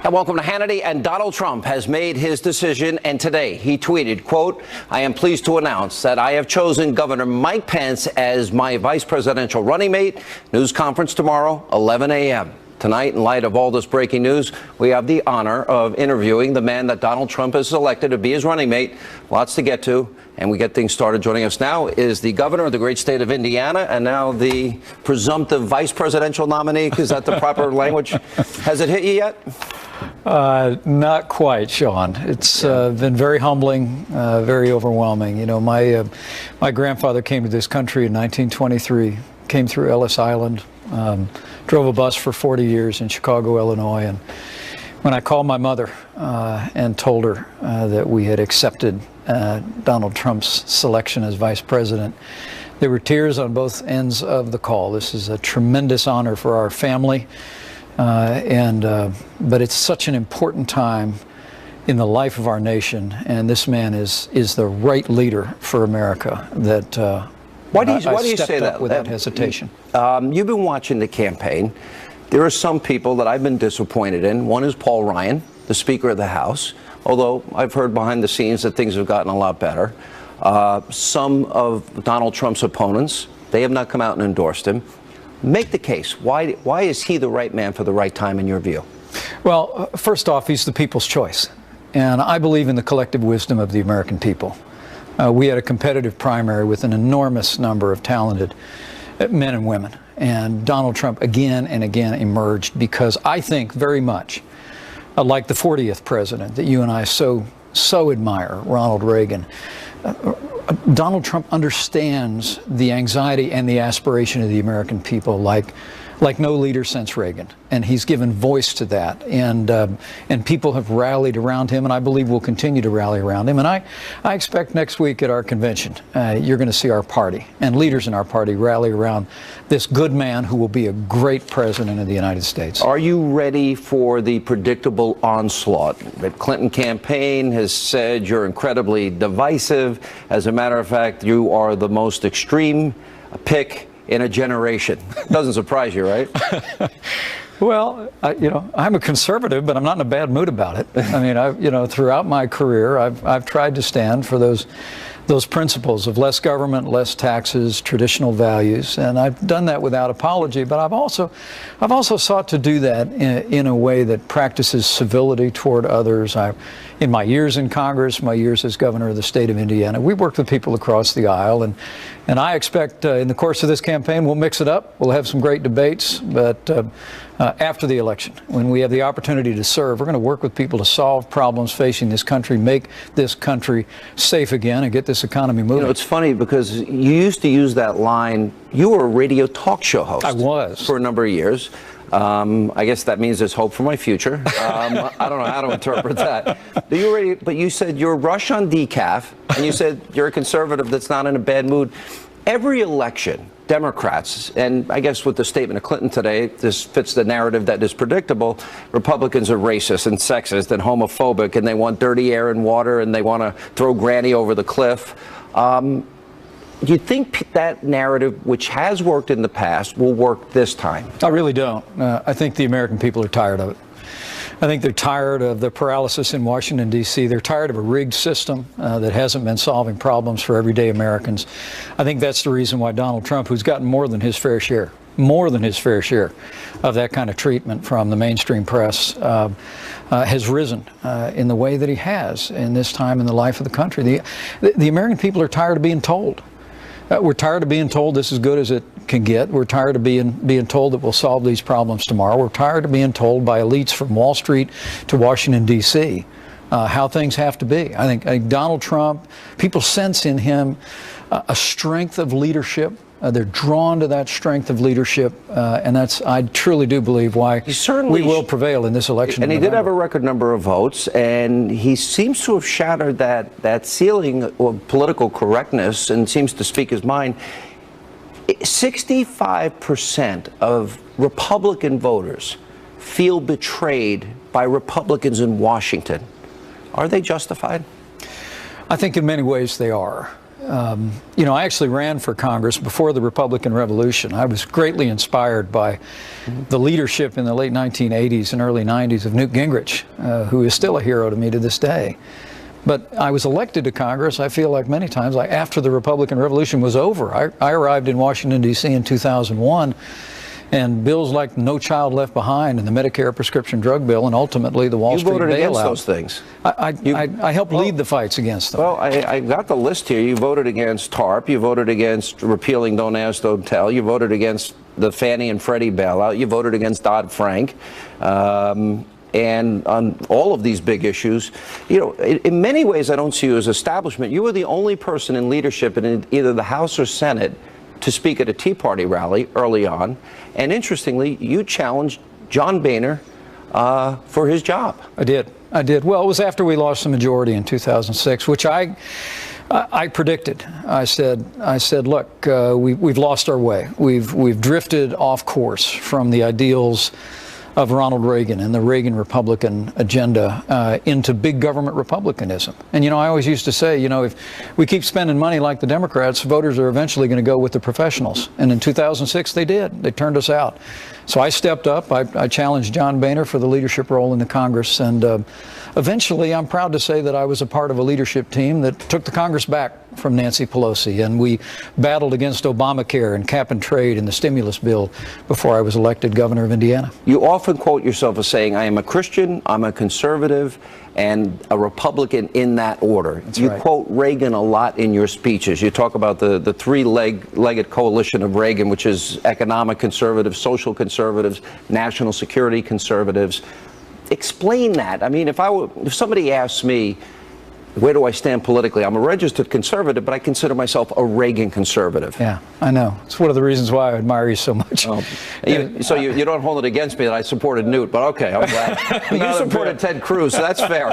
And welcome to Hannity. And Donald Trump has made his decision, and today he tweeted, quote, "I am pleased to announce that I have chosen Governor Mike Pence as my vice presidential running mate." News conference tomorrow, 11 a.m. Tonight, in light of all this breaking news, we have the honor of interviewing the man that Donald Trump has selected to be his running mate. Lots to get to, and we get things started. Joining us now is the governor of the great state of Indiana, and now the presumptive vice presidential nominee. Is that the proper language? Has it hit you yet? Not quite, Sean. It's been very humbling, very overwhelming. You know, my grandfather came to this country in 1923, came through Ellis Island, drove a bus for 40 years in Chicago, Illinois. And when I called my mother and told her that we had accepted Donald Trump's selection as vice president, there were tears on both ends of the call. This is a tremendous honor for our family. But it's such an important time in the life of our nation, and this man is the right leader for America. That why do you say that without hesitation? You've been watching the campaign. There are some people that I've been disappointed in. One is Paul Ryan, the Speaker of the House. Although I've heard behind the scenes that things have gotten a lot better. Some of Donald Trump's opponents, they have not come out and endorsed him. Make the case. Why is he the right man for the right time in your view? Well, first off, he's the people's choice. And I believe in the collective wisdom of the American people. We had a competitive primary with an enormous number of talented men and women. And Donald Trump again and again emerged because I think very much like the 40th president that you and I so admire, Ronald Reagan. Donald Trump understands the anxiety and the aspiration of the American people like no leader since Reagan, and he's given voice to that, and people have rallied around him, and I believe will continue to rally around him. And I expect next week at our convention, you're going to see our party and leaders in our party rally around this good man who will be a great president of the United States. Are you ready for the predictable onslaught? The Clinton campaign has said you're incredibly divisive. As a matter of fact, you are the most extreme pick in a generation. Doesn't surprise you, right? Well, I'm a conservative, but I'm not in a bad mood about it. I mean, throughout my career, I've tried to stand for those principles of less government, less taxes, traditional values, and I've done that without apology. But I've also sought to do that in a way that practices civility toward others. In my years in Congress, my years as governor of the state of Indiana, we worked with people across the aisle, and I expect in the course of this campaign we'll mix it up. We'll have some great debates, but after the election, when we have the opportunity to serve, we're going to work with people to solve problems facing this country, make this country safe again, and get this economy moving. You know, it's funny because you used to use that line. You were a radio talk show host. I was. For a number of years. I guess that means there's hope for my future. I don't know how to interpret that. But you said you're Rush on decaf, and you said you're a conservative that's not in a bad mood. Every election, Democrats, and I guess with the statement of Clinton today, this fits the narrative that is predictable. Republicans are racist and sexist and homophobic, and they want dirty air and water, and they want to throw Granny over the cliff. Do you think that narrative, which has worked in the past, will work this time? I really don't. I think the American people are tired of it. I think they're tired of the paralysis in Washington, D.C. They're tired of a rigged system that hasn't been solving problems for everyday Americans. I think that's the reason why Donald Trump, who's gotten more than his fair share of that kind of treatment from the mainstream press, has risen in the way that he has in this time in the life of the country. The American people are tired of being told. We're tired of being told this is good as it can get. We're tired of being told that we'll solve these problems tomorrow. We're tired of being told by elites from Wall Street to Washington, D.C. How things have to be. I think Donald Trump, people sense in him a strength of leadership. They're drawn to that strength of leadership, and I truly do believe why we will prevail in this election. And he did have a record number of votes, and he seems to have shattered that ceiling of political correctness and seems to speak his mind. 65% of Republican voters feel betrayed by Republicans in Washington. Are they justified? I think in many ways they are. You know, I actually ran for Congress before the Republican Revolution. I was greatly inspired by the leadership in the late 1980s and early 90s of Newt Gingrich, who is still a hero to me to this day. But I was elected to Congress, I feel like many times, like after the Republican Revolution was over. I arrived in Washington, D.C. in 2001, and bills like No Child Left Behind and the Medicare prescription drug bill and ultimately the Wall Street bailout. You voted against those things. I helped lead the fights against them. Well, I got the list here. You voted against TARP. You voted against repealing Don't Ask, Don't Tell. You voted against the Fannie and Freddie bailout. You voted against Dodd-Frank. And on all of these big issues, you know, in many ways, I don't see you as establishment. You were the only person in leadership in either the House or Senate to speak at a Tea Party rally early on. And interestingly, you challenged John Boehner for his job. I did. Well, it was after we lost the majority in 2006, which I predicted. I said, look, we've lost our way. We've drifted off course from the ideals of Ronald Reagan and the Reagan Republican agenda into big government republicanism. And, you know, I always used to say, you know, if we keep spending money like the Democrats, voters are eventually going to go with the professionals. And in 2006, they did. They turned us out. So I stepped up. I challenged John Boehner for the leadership role in the Congress. And eventually, I'm proud to say that I was a part of a leadership team that took the Congress back from Nancy Pelosi. And we battled against Obamacare and cap and trade and the stimulus bill before I was elected governor of Indiana. You often quote yourself as saying, I am a Christian, I'm a conservative, and a Republican in that order. That's you right. quote Reagan a lot in your speeches. You talk about the three-legged coalition of Reagan, which is economic conservatives, social conservatives, national security conservatives. Explain that. I mean, if somebody asks me, where do I stand politically? I'm a registered conservative, but I consider myself a Reagan conservative. Yeah, I know. It's one of the reasons why I admire you so much. Oh. So you don't hold it against me that I supported Newt, but okay, I'm glad. But you supported Ted Cruz, so that's fair.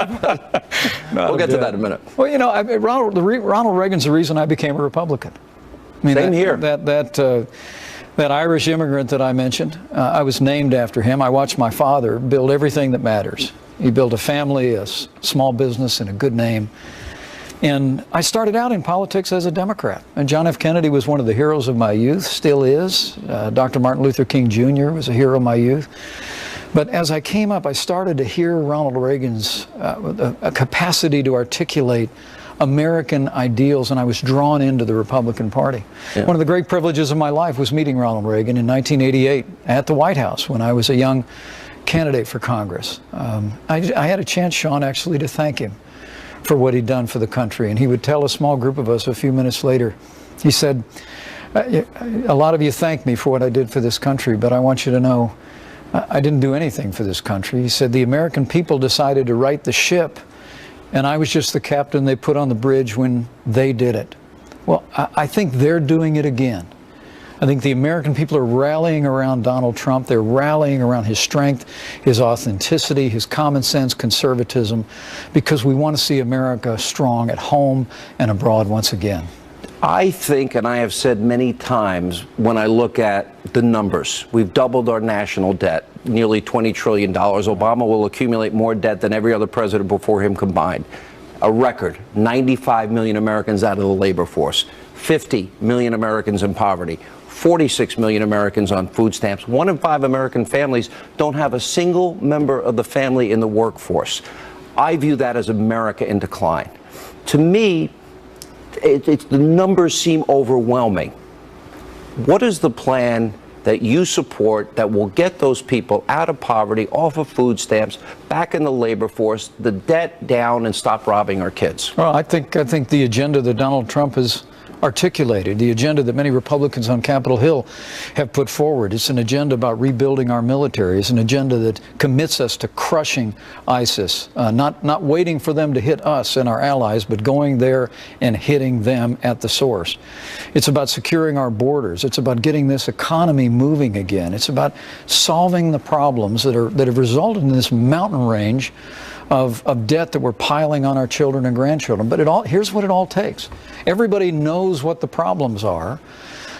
We'll get to that in a minute. Well, you know, Ronald Reagan's the reason I became a Republican. I mean, Same here. That Irish immigrant that I mentioned, I was named after him. I watched my father build everything that matters. He built a family, a small business, and a good name. And I started out in politics as a Democrat. And John F. Kennedy was one of the heroes of my youth, still is. Dr. Martin Luther King Jr. was a hero of my youth. But as I came up, I started to hear Ronald Reagan's a capacity to articulate American ideals, and I was drawn into the Republican Party. Yeah. One of the great privileges of my life was meeting Ronald Reagan in 1988 at the White House when I was a young candidate for Congress. I had a chance, Sean, actually to thank him for what he'd done for the country. And he would tell a small group of us a few minutes later, he said, a lot of you thank me for what I did for this country, but I want you to know I didn't do anything for this country. He said, the American people decided to right the ship, and I was just the captain they put on the bridge when they did it. Well, I think they're doing it again. I think the American people are rallying around Donald Trump. They're rallying around his strength, his authenticity, his common sense conservatism, because we want to see America strong at home and abroad once again. I think, and I have said many times, when I look at the numbers, we've doubled our national debt, nearly $20 trillion. Obama will accumulate more debt than every other president before him combined. A record, 95 million Americans out of the labor force, 50 million Americans in poverty, 46 million Americans on food stamps. 1 in 5 American families don't have a single member of the family in the workforce. I view that as America in decline. To me, the numbers seem overwhelming. What is the plan that you support that will get those people out of poverty, off of food stamps, back in the labor force, the debt down, and stop robbing our kids? Well, I think the agenda that Donald Trump has articulated, the agenda that many Republicans on Capitol Hill have put forward. It's an agenda about rebuilding our military. It's an agenda that commits us to crushing ISIS, not waiting for them to hit us and our allies, but going there and hitting them at the source. It's about securing our borders. It's about getting this economy moving again. It's about solving the problems that have resulted in this mountain range of debt that we're piling on our children and grandchildren. But here's what it all takes. Everybody knows what the problems are,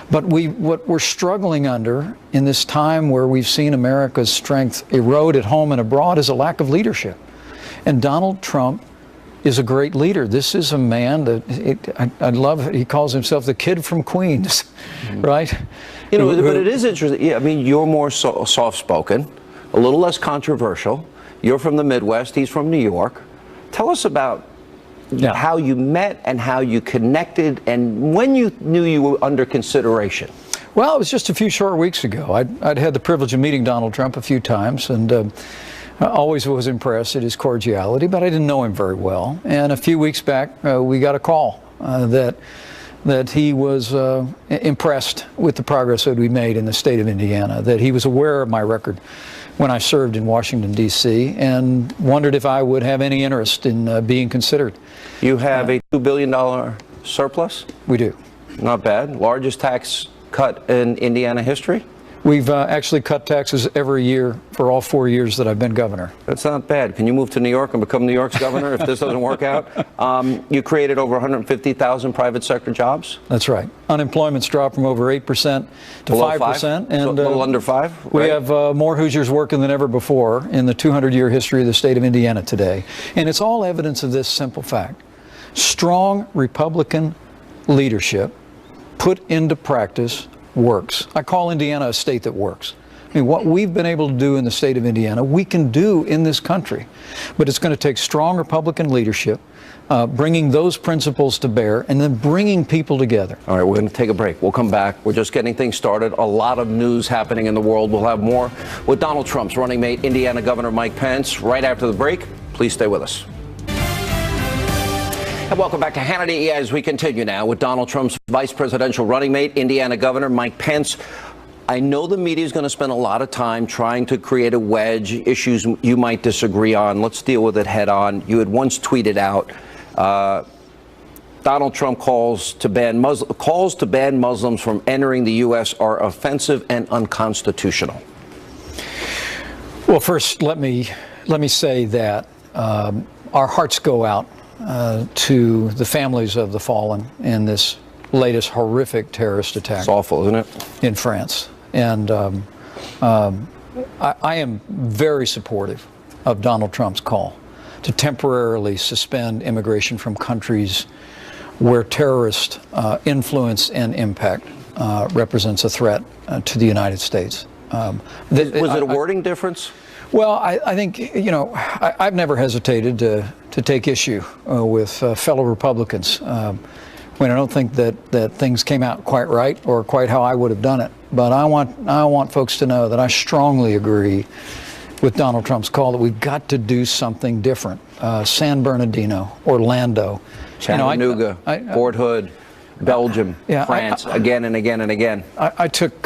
but what we're struggling under in this time where we've seen America's strength erode at home and abroad is a lack of leadership. And Donald Trump is a great leader. This is a man that I love it. He calls himself the kid from Queens, right? You know, but it is interesting. Yeah, I mean, you're more soft-spoken, a little less controversial. You're from the Midwest. He's from New York. Tell us about how you met and how you connected and when you knew you were under consideration. Well, it was just a few short weeks ago. I'd had the privilege of meeting Donald Trump a few times, and I always was impressed at his cordiality, but I didn't know him very well. And a few weeks back, we got a call that he was impressed with the progress that we made in the state of Indiana, that he was aware of my record when I served in Washington, D.C., and wondered if I would have any interest in being considered. You have a $2 billion surplus? We do. Not bad. Largest tax cut in Indiana history? We've actually cut taxes every year for all 4 years that I've been governor. That's not bad. Can you move to New York and become New York's governor if this doesn't work out? You created over 150,000 private sector jobs? That's right. Unemployment's dropped from over 8% to Below 5%. And a little under 5? Right? We have more Hoosiers working than ever before in the 200-year history of the state of Indiana today. And it's all evidence of this simple fact. Strong Republican leadership put into practice works. I call Indiana a state that works. I mean, what we've been able to do in the state of Indiana, we can do in this country. But it's going to take strong Republican leadership, bringing those principles to bear, and then bringing people together. All right, we're going to take a break. We'll come back. We're just getting things started. A lot of news happening in the world. We'll have more with Donald Trump's running mate, Indiana Governor Mike Pence, right after the break. Please stay with us. And welcome back to Hannity as we continue now with Donald Trump's vice presidential running mate, Indiana Governor Mike Pence. I know the media is going to spend a lot of time trying to create a wedge, issues you might disagree on. Let's deal with it head on. You had once tweeted out, Donald Trump calls to ban Muslims from entering the U.S. are offensive and unconstitutional. Well, first, let me say that our hearts go out to the families of the fallen in this latest horrific terrorist attack. It's awful, isn't it? In France. And I am very supportive of Donald Trump's call to temporarily suspend immigration from countries where terrorist influence and impact represents a threat to the United States. Was it a wording difference? Well, I think, you know, I've never hesitated to take issue with fellow Republicans when I don't think that things came out quite right or quite how I would have done it. But I want folks to know that I strongly agree with Donald Trump's call that we've got to do something different. San Bernardino, Orlando, Chattanooga, Fort Hood, Belgium, France, again and again and again. I took,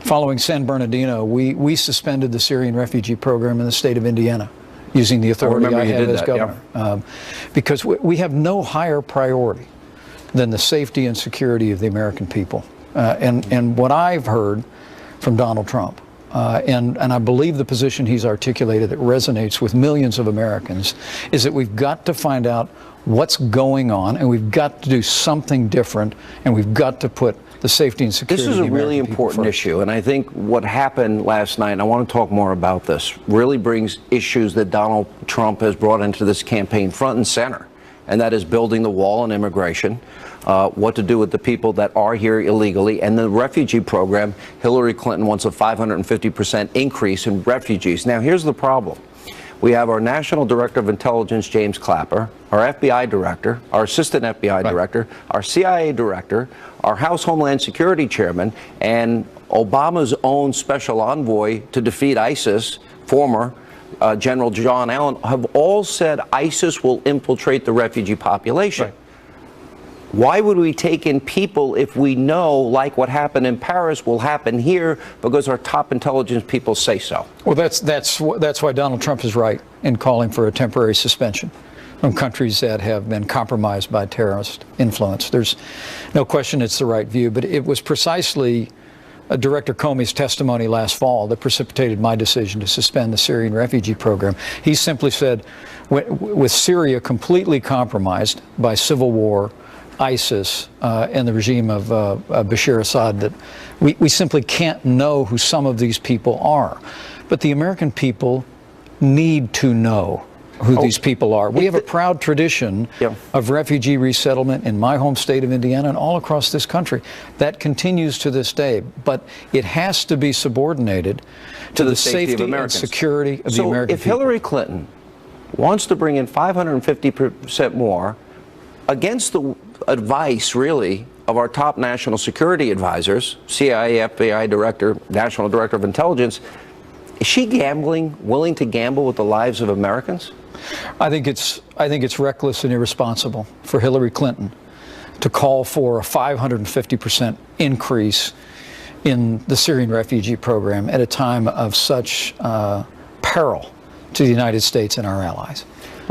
following San Bernardino, we suspended the Syrian refugee program in the state of Indiana using the authority I had as governor. Because we have no higher priority than the safety and security of the American people. And what I've heard from Donald Trump, and I believe the position he's articulated that resonates with millions of Americans, is that we've got to find out what's going on, and we've got to do something different, and we've got to put the safety and security of the American people first. This is a really important issue, and I think what happened last night, and I want to talk more about this, really brings issues that Donald Trump has brought into this campaign front and center, and that is building the wall on immigration, what to do with the people that are here illegally, and the refugee program. Hillary Clinton wants a 550% increase in refugees. Now, here's the problem. We have our National Director of Intelligence, James Clapper, our FBI Director, our Assistant FBI Director, our CIA Director, our House Homeland Security Chairman, and Obama's own Special Envoy to defeat ISIS, former General John Allen, have all said ISIS will infiltrate the refugee population. Why would we take in people if we know, like what happened in Paris, will happen here because our top intelligence people say so? Well, that's why Donald Trump is right in calling for a temporary suspension from countries that have been compromised by terrorist influence. There's no question it's the right view, but it was precisely Director Comey's testimony last fall that precipitated my decision to suspend the Syrian refugee program. He simply said, with Syria completely compromised by civil war, ISIS, and the regime of Bashar Assad, that we simply can't know who some of these people are. But the American people need to know who these people are. We have a proud tradition Yeah. of refugee resettlement in my home state of Indiana and all across this country. That continues to this day, but it has to be subordinated to the safety of and Americans. security of the American if people. Hillary Clinton wants to bring in 550% more against the advice, really, of our top national security advisors, CIA, FBI Director, National Director of Intelligence, is she willing to gamble with the lives of Americans? I think it's reckless and irresponsible for Hillary Clinton to call for a 550% increase in the Syrian refugee program at a time of such peril to the United States and our allies.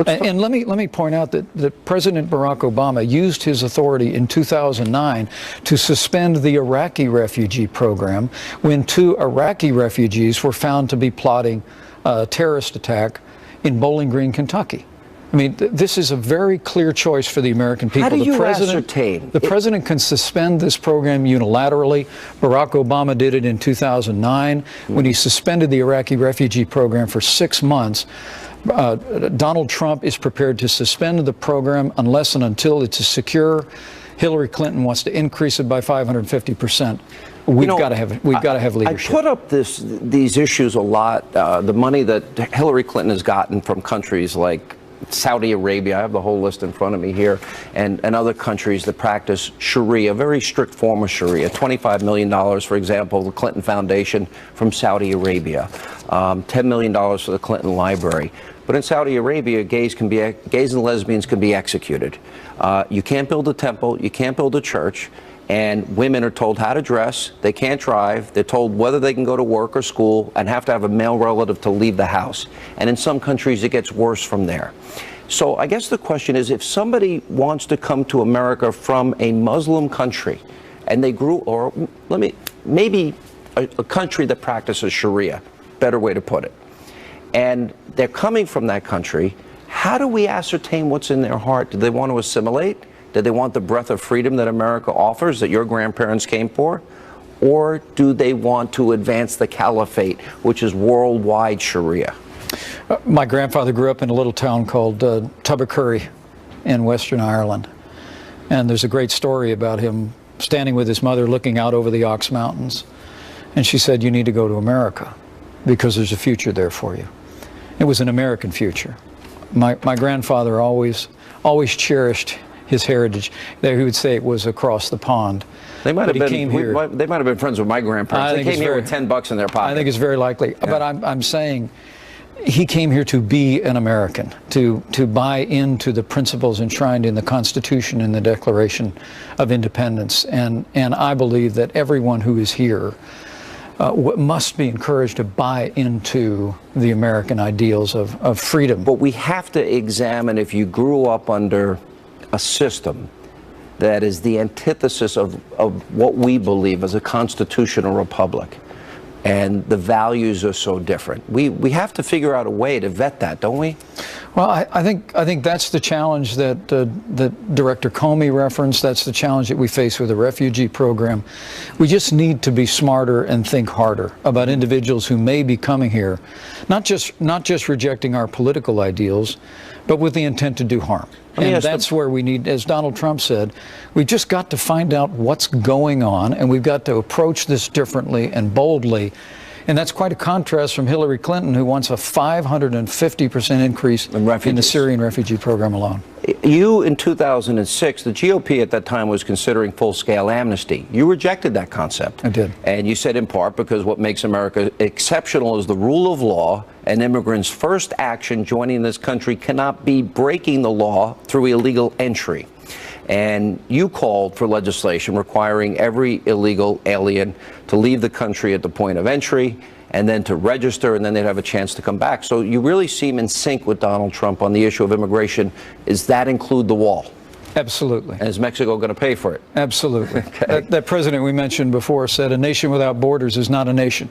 And let me point out that President Barack Obama used his authority in 2009 to suspend the Iraqi refugee program when 2 Iraqi refugees were found to be plotting a terrorist attack in Bowling Green, Kentucky. I mean, this is a very clear choice for the American people. How do you ascertain? The president can suspend this program unilaterally. Barack Obama did it in 2009 when he suspended the Iraqi refugee program for 6 months. Donald Trump is prepared to suspend the program unless and until it's secure. Hillary Clinton wants to increase it by 550%. We've got to have leadership. I put up these issues a lot. The money that Hillary Clinton has gotten from countries like Saudi Arabia, I have the whole list in front of me here, and other countries that practice Sharia, a very strict form of Sharia. $25 million, for example, the Clinton Foundation from Saudi Arabia. $10 million for the Clinton Library. But in Saudi Arabia, gays and lesbians can be executed. You can't build a temple, you can't build a church, and women are told how to dress, they can't drive, they're told whether they can go to work or school, and have to have a male relative to leave the house. And in some countries, it gets worse from there. So I guess the question is, if somebody wants to come to America from a Muslim country, and they maybe a country that practices Sharia, better way to put it, and they're coming from that country, how do we ascertain what's in their heart? Do they want to assimilate? Do they want the breath of freedom that America offers, that your grandparents came for? Or do they want to advance the caliphate, which is worldwide Sharia? My grandfather grew up in a little town called Tubbercurry in Western Ireland. And there's a great story about him standing with his mother looking out over the Ox Mountains. And she said, "You need to go to America because there's a future there for you." It was an American future. My grandfather always cherished his heritage. There he would say it was across the pond. They might have been friends with my grandparents. They came here with $10 in their pocket. I think it's very likely. Yeah. But I'm saying he came here to be an American, to buy into the principles enshrined in the Constitution and the Declaration of Independence. And I believe that everyone who is here must be encouraged to buy into the American ideals of freedom. But we have to examine if you grew up under a system that is the antithesis of what we believe as a constitutional republic, and the values are so different. We have to figure out a way to vet that, don't we? Well, I think that's the challenge that Director Comey referenced. That's the challenge that we face with the refugee program. We just need to be smarter and think harder about individuals who may be coming here, not just rejecting our political ideals, but with the intent to do harm. And that's where we need, as Donald Trump said, we've just got to find out what's going on, and we've got to approach this differently and boldly. And that's quite a contrast from Hillary Clinton, who wants a 550% increase in the Syrian refugee program alone. You, in 2006, the GOP at that time was considering full-scale amnesty. You rejected that concept. I did. And you said in part because what makes America exceptional is the rule of law, and immigrants' first action joining this country cannot be breaking the law through illegal entry. And you called for legislation requiring every illegal alien to leave the country at the point of entry and then to register, and then they'd have a chance to come back. So you really seem in sync with Donald Trump on the issue of immigration. Does that include the wall? Absolutely. And is Mexico going to pay for it? Absolutely. Okay. That president we mentioned before said a nation without borders is not a nation.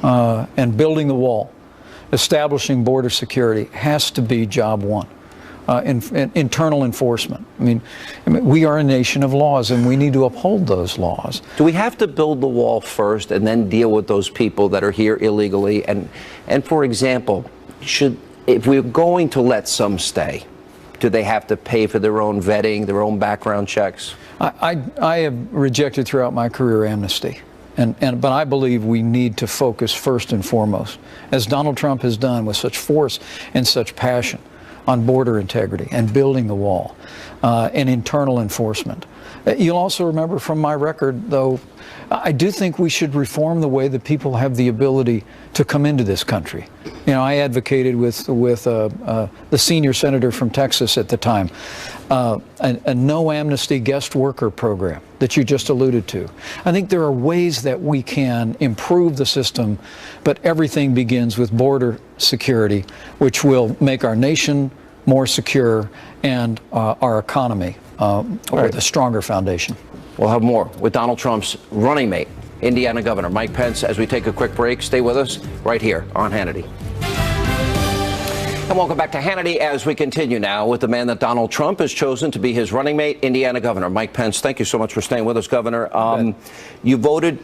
And building the wall, establishing border security has to be job one. Internal enforcement. I mean, we are a nation of laws, and we need to uphold those laws. Do we have to build the wall first and then deal with those people that are here illegally? And for example, should if we're going to let some stay, do they have to pay for their own vetting, their own background checks? I have rejected throughout my career amnesty. But I believe we need to focus first and foremost, as Donald Trump has done with such force and such passion, on border integrity and building the wall and internal enforcement. You'll also remember from my record, though, I do think we should reform the way that people have the ability to come into this country. You know, I advocated with the senior senator from Texas at the time, a no amnesty guest worker program that you just alluded to. I think there are ways that we can improve the system, but everything begins with border security, which will make our nation more secure and our economy with a stronger foundation. We'll have more with Donald Trump's running mate, Indiana Governor Mike Pence, as we take a quick break. Stay with us right here on Hannity. And welcome back to Hannity as we continue now with the man that Donald Trump has chosen to be his running mate, Indiana Governor Mike Pence. Thank you so much for staying with us, Governor. You voted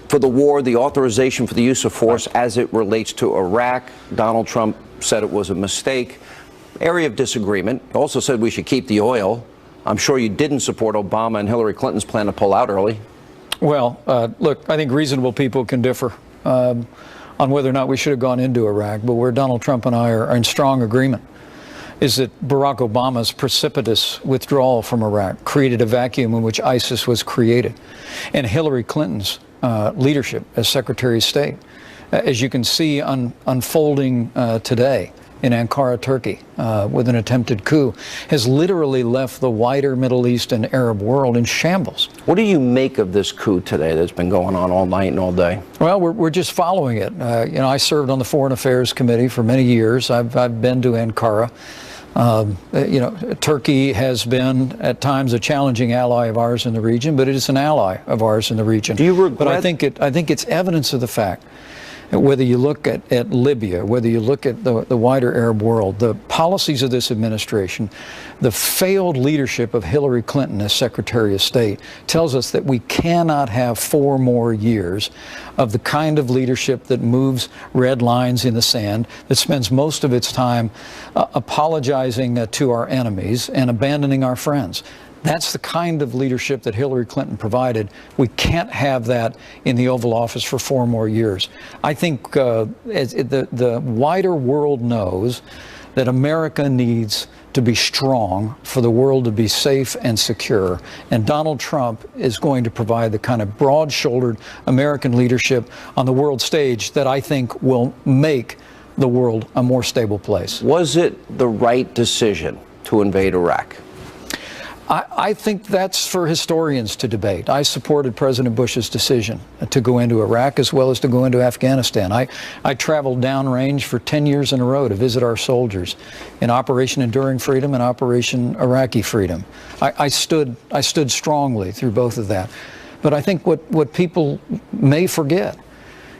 for the war, the authorization for the use of force as it relates to Iraq. Donald Trump said it was a mistake. Area of disagreement. Also said we should keep the oil. I'm sure you didn't support Obama and Hillary Clinton's plan to pull out early. Well, look, I think reasonable people can differ on whether or not we should have gone into Iraq, but where Donald Trump and I are in strong agreement is that Barack Obama's precipitous withdrawal from Iraq created a vacuum in which ISIS was created. And Hillary Clinton's leadership as Secretary of State, as you can see unfolding today in Ankara, Turkey, with an attempted coup, has literally left the wider Middle East and Arab world in shambles. What do you make of this coup today that's been going on all night and all day? Well, we're just following it. You know, I served on the Foreign Affairs Committee for many years. I've been to Ankara. You know, Turkey has been at times a challenging ally of ours in the region, but it is an ally of ours in the region. Do you regret? But I think it's evidence of the fact, whether you look at Libya, whether you look at the wider Arab world, the policies of this administration, the failed leadership of Hillary Clinton as Secretary of State tells us that we cannot have 4 more years of the kind of leadership that moves red lines in the sand, that spends most of its time apologizing to our enemies and abandoning our friends. That's the kind of leadership that Hillary Clinton provided. We can't have that in the Oval Office for 4 more years. I think the wider world knows that America needs to be strong for the world to be safe and secure. And Donald Trump is going to provide the kind of broad-shouldered American leadership on the world stage that I think will make the world a more stable place. Was it the right decision to invade Iraq? I think that's for historians to debate. I supported President Bush's decision to go into Iraq as well as to go into Afghanistan. I traveled downrange for 10 years in a row to visit our soldiers in Operation Enduring Freedom and Operation Iraqi Freedom. I stood strongly through both of that. But I think what people may forget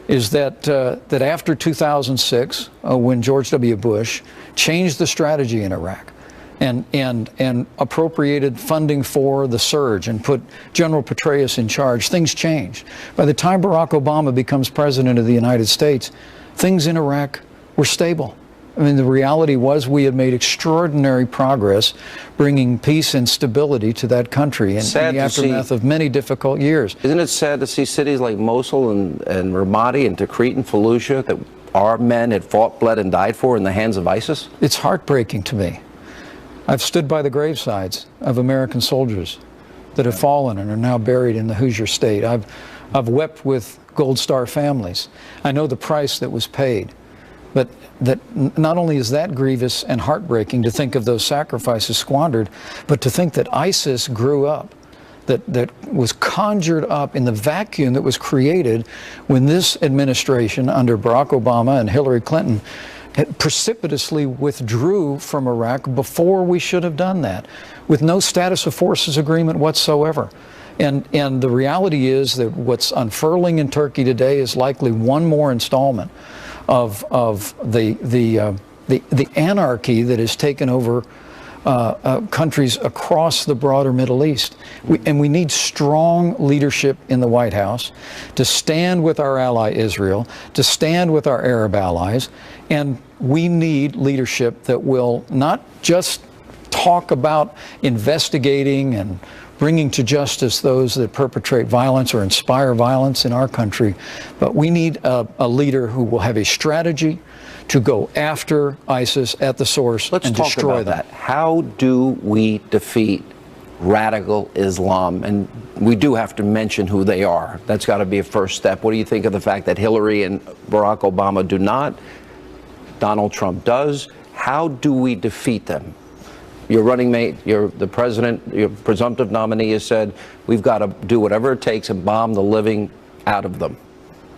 is that after 2006, when George W. Bush changed the strategy in Iraq, and appropriated funding for the surge and put General Petraeus in charge, things changed. By the time Barack Obama becomes president of the United States, things in Iraq were stable. I mean, the reality was we had made extraordinary progress bringing peace and stability to that country in the aftermath of many difficult years. Isn't it sad to see cities like Mosul and Ramadi and Tikrit and Fallujah that our men had fought, bled, and died for in the hands of ISIS? It's heartbreaking to me. I've stood by the gravesides of American soldiers that have fallen and are now buried in the Hoosier State. I've wept with Gold Star families. I know the price that was paid. But that not only is that grievous and heartbreaking to think of those sacrifices squandered, but to think that ISIS grew up, that was conjured up in the vacuum that was created when this administration under Barack Obama and Hillary Clinton precipitously withdrew from Iraq before we should have done that, with no status of forces agreement whatsoever. And the reality is that what's unfurling in Turkey today is likely one more installment of the anarchy that has taken over countries across the broader Middle East. We need strong leadership in the White House to stand with our ally Israel, to stand with our Arab allies, And we need leadership that will not just talk about investigating and bringing to justice those that perpetrate violence or inspire violence in our country, but we need a leader who will have a strategy to go after ISIS at the source and destroy them. Let's talk about that. How do we defeat radical Islam? And we do have to mention who they are. That's got to be a first step. What do you think of the fact that Hillary and Barack Obama do not? Donald Trump does. How do we defeat them? Your running mate, the president, your presumptive nominee has said, we've got to do whatever it takes and bomb the living out of them.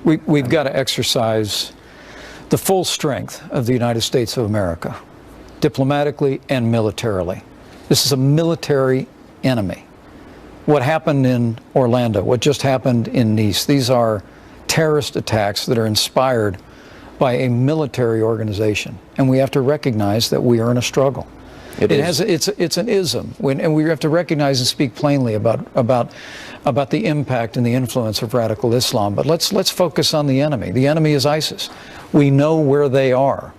We've got to exercise the full strength of the United States of America, diplomatically and militarily. This is a military enemy. What happened in Orlando, what just happened in Nice, these are terrorist attacks that are inspired by a military organization. And we have to recognize that we are in a struggle. It's an ism, and we have to recognize and speak plainly about the impact and the influence of radical Islam. But let's focus on the enemy. The enemy is ISIS. We know where they are.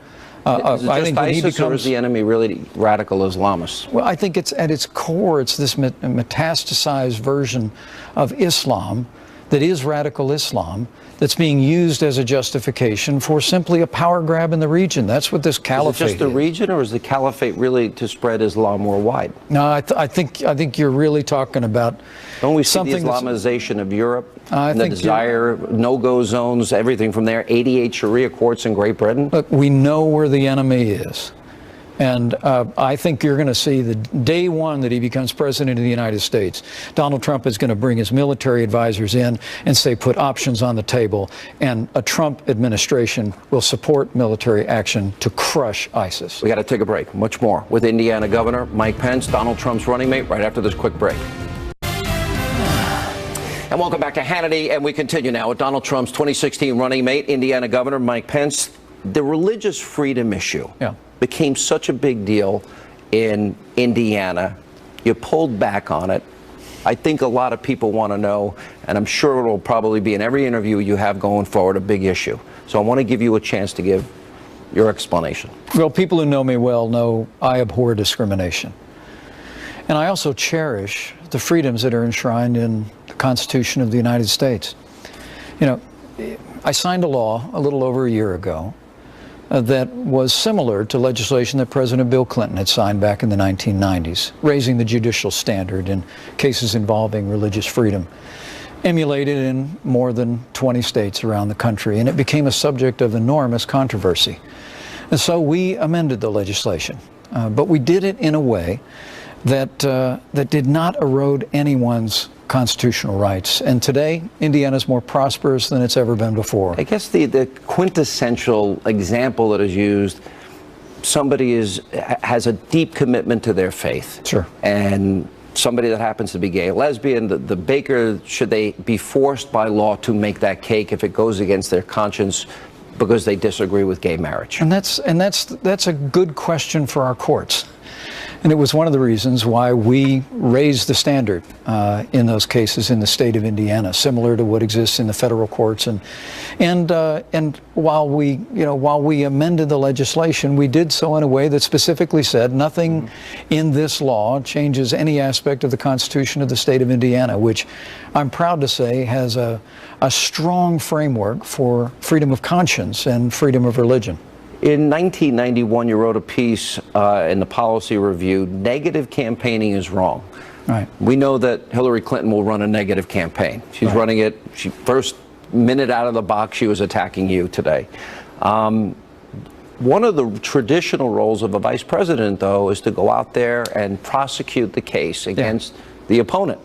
Is it just ISIS, or is the enemy really radical Islamists? Well, I think it's at its core, it's this metastasized version of Islam that is radical Islam, that's being used as a justification for simply a power grab in the region. That's what this caliphate is. Is it just the region, or is the caliphate really to spread Islam worldwide? No, I think you're really talking about. Don't we see the Islamization of Europe? And the desire, no-go zones, everything from there, 88 Sharia courts in Great Britain? Look, we know where the enemy is. And I think you're going to see the day one that he becomes president of the United States, Donald Trump is going to bring his military advisors in and say, put options on the table. And a Trump administration will support military action to crush ISIS. We got to take a break. Much more with Indiana Governor Mike Pence, Donald Trump's running mate, right after this quick break. And welcome back to Hannity. And we continue now with Donald Trump's 2016 running mate, Indiana Governor Mike Pence. The religious freedom issue became such a big deal in Indiana. You pulled back on it. I think a lot of people want to know, and I'm sure it will probably be in every interview you have going forward, a big issue. So I want to give you a chance to give your explanation. Well, people who know me well know I abhor discrimination. And I also cherish the freedoms that are enshrined in the Constitution of the United States. You know, I signed a law a little over a year ago that was similar to legislation that President Bill Clinton had signed back in the 1990s, raising the judicial standard in cases involving religious freedom, emulated in more than 20 states around the country, and it became a subject of enormous controversy. And so we amended the legislation, but we did it in a way that did not erode anyone's constitutional rights. And today, Indiana's more prosperous than it's ever been before. I guess the quintessential example that is used, somebody has a deep commitment to their faith. Sure. And somebody that happens to be gay, lesbian, the baker, should they be forced by law to make that cake if it goes against their conscience because they disagree with gay marriage? And that's a good question for our courts. And it was one of the reasons why we raised the standard in those cases in the state of Indiana, similar to what exists in the federal courts. And while we amended the legislation, we did so in a way that specifically said nothing in this law changes any aspect of the Constitution of the state of Indiana, which I'm proud to say has a strong framework for freedom of conscience and freedom of religion. In 1991, you wrote a piece in the Policy Review, negative campaigning is wrong. Right. We know that Hillary Clinton will run a negative campaign. She's running it. First minute out of the box, she was attacking you today. One of the traditional roles of a vice president, though, is to go out there and prosecute the case against the opponent.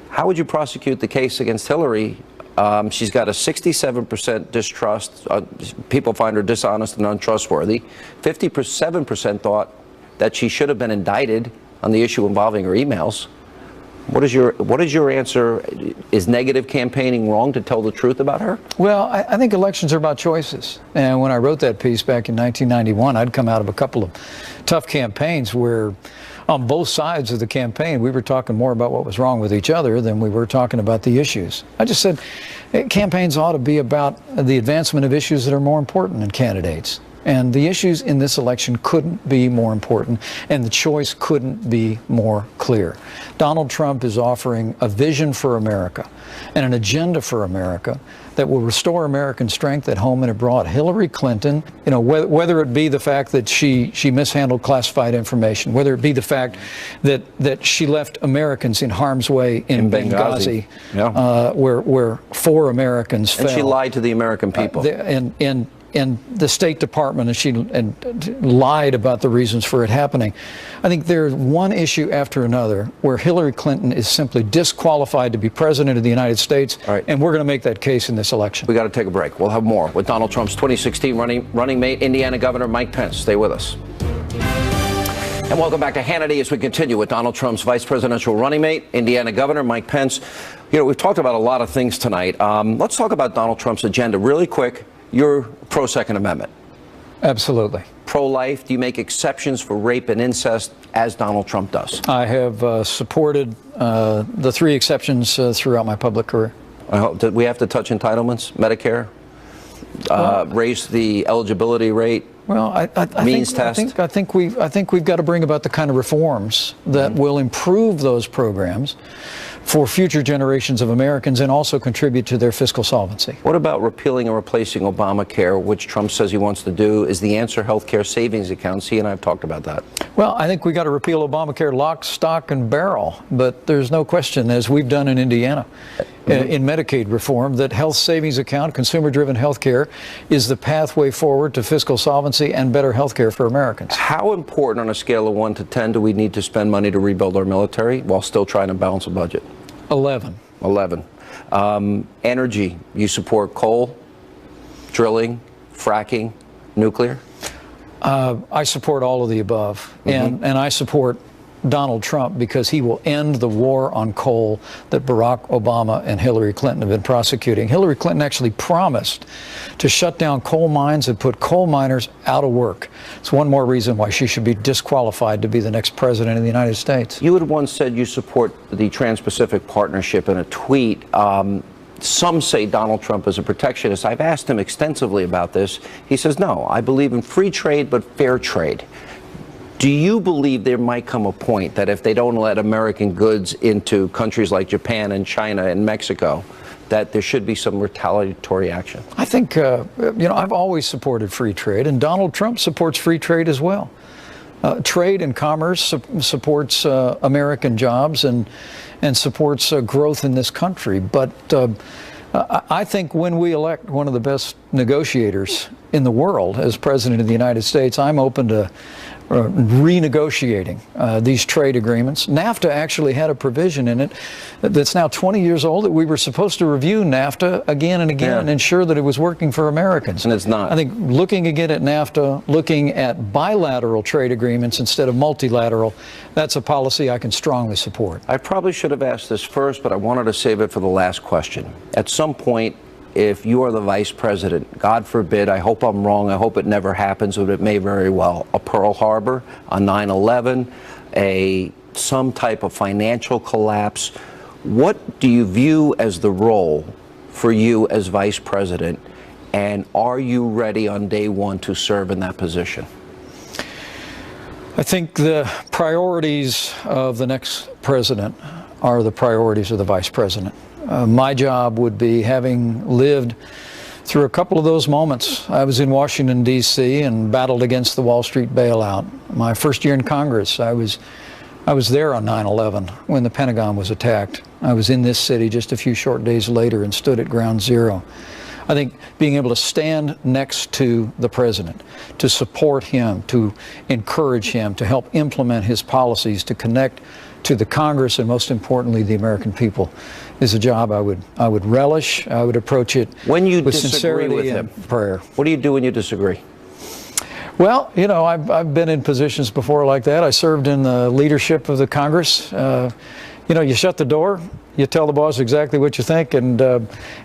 How would you prosecute the case against Hillary? She's got a 67% distrust. People find her dishonest and untrustworthy. 57% thought that she should have been indicted on the issue involving her emails. What is your answer? Is negative campaigning wrong to tell the truth about her? Well, I think elections are about choices. And when I wrote that piece back in 1991, I'd come out of a couple of tough campaigns where on both sides of the campaign, we were talking more about what was wrong with each other than we were talking about the issues. I just said campaigns ought to be about the advancement of issues that are more important than candidates. And the issues in this election couldn't be more important, and the choice couldn't be more clear. Donald Trump is offering a vision for America and an agenda for America that will restore American strength at home and abroad. Hillary Clinton, whether it be the fact that she mishandled classified information, whether it be the fact that she left Americans in harm's way in Benghazi, where 4 Americans fell. And she lied to the American people. And the State Department, and she lied about the reasons for it happening. I think there's one issue after another where Hillary Clinton is simply disqualified to be president of the United States, and we're going to make that case in this election. We got to take a break. We'll have more with Donald Trump's 2016 running mate, Indiana Governor Mike Pence. Stay with us. And welcome back to Hannity as we continue with Donald Trump's vice presidential running mate, Indiana Governor Mike Pence. We've talked about a lot of things tonight. Let's talk about Donald Trump's agenda really quick. You're pro-Second Amendment. Absolutely. Pro-life. Do you make exceptions for rape and incest, as Donald Trump does? I have supported the 3 exceptions throughout my public career. Did we have to touch entitlements, Medicare, raise the eligibility rate? Well, I think we've got to bring about the kind of reforms that will improve those programs for future generations of Americans and also contribute to their fiscal solvency. What about repealing and replacing Obamacare, which Trump says he wants to do? Is the answer health care savings accounts? He and I have talked about that. Well, I think we got to repeal Obamacare lock, stock, and barrel. But there's no question, as we've done in Indiana, in Medicaid reform, that health savings account, consumer-driven health care, is the pathway forward to fiscal solvency and better health care for Americans. How important on a scale of 1 to 10 do we need to spend money to rebuild our military while still trying to balance a budget? 11. Energy. You support coal, drilling, fracking, nuclear? I support all of the above. And I support Donald Trump because he will end the war on coal that Barack Obama and Hillary Clinton have been prosecuting. Hillary Clinton actually promised to shut down coal mines and put coal miners out of work. It's one more reason why she should be disqualified to be the next president of the United States. You had once said you support the Trans-Pacific Partnership in a tweet. Some say Donald Trump is a protectionist. I've asked him extensively about this. He says, no, I believe in free trade, but fair trade. Do you believe there might come a point that if they don't let American goods into countries like Japan and China and Mexico, that there should be some retaliatory action? I think, I've always supported free trade, and Donald Trump supports free trade as well. Trade and commerce supports American jobs and supports growth in this country. But I think when we elect one of the best negotiators in the world as president of the United States, I'm open to renegotiating these trade agreements. NAFTA actually had a provision in it that's now 20 years old that we were supposed to review NAFTA again and again and ensure that it was working for Americans. And it's not. I think looking again at NAFTA, looking at bilateral trade agreements instead of multilateral, that's a policy I can strongly support. I probably should have asked this first, but I wanted to save it for the last question. At some point, if you are the vice president, God forbid, I hope I'm wrong, I hope it never happens, but it may very well, a Pearl Harbor, a 9/11, some type of financial collapse, what do you view as the role for you as vice president, and are you ready on day one to serve in that position? I think the priorities of the next president are the priorities of the vice president. My job would be, having lived through a couple of those moments. I was in Washington, D.C. and battled against the Wall Street bailout. My first year in Congress, I was there on 9/11 when the Pentagon was attacked. I was in this city just a few short days later and stood at ground zero. I think being able to stand next to the president, to support him, to encourage him, to help implement his policies, to connect to the Congress, and most importantly, the American people, is a job I would relish. I would approach it with sincerity and prayer. What do you do when you disagree? Well, I've been in positions before like that. I served in the leadership of the Congress. You shut the door, you tell the boss exactly what you think, and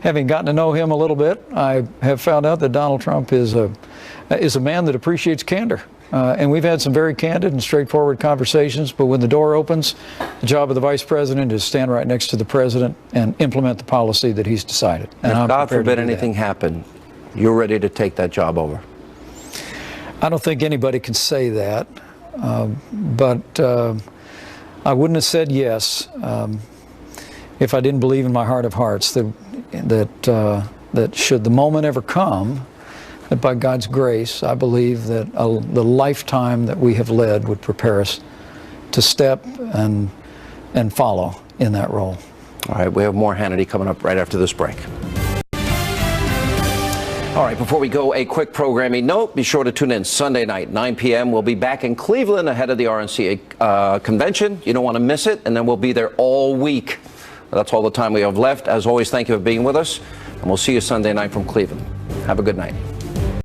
having gotten to know him a little bit, I have found out that Donald Trump is a man that appreciates candor. And we've had some very candid and straightforward conversations, but when the door opens, the job of the vice president is stand right next to the president and implement the policy that he's decided. And if I'm God prepared to forbid do that. anything happened, you're ready to take that job over? I don't think anybody can say that, but I wouldn't have said yes if I didn't believe in my heart of hearts that should the moment ever come, that by God's grace, I believe that the lifetime that we have led would prepare us to step and follow in that role. All right, we have more Hannity coming up right after this break. All right, before we go, a quick programming note. Be sure to tune in Sunday night, 9 p.m. We'll be back in Cleveland ahead of the RNC convention. You don't want to miss it, and then we'll be there all week. That's all the time we have left. As always, thank you for being with us, and we'll see you Sunday night from Cleveland. Have a good night.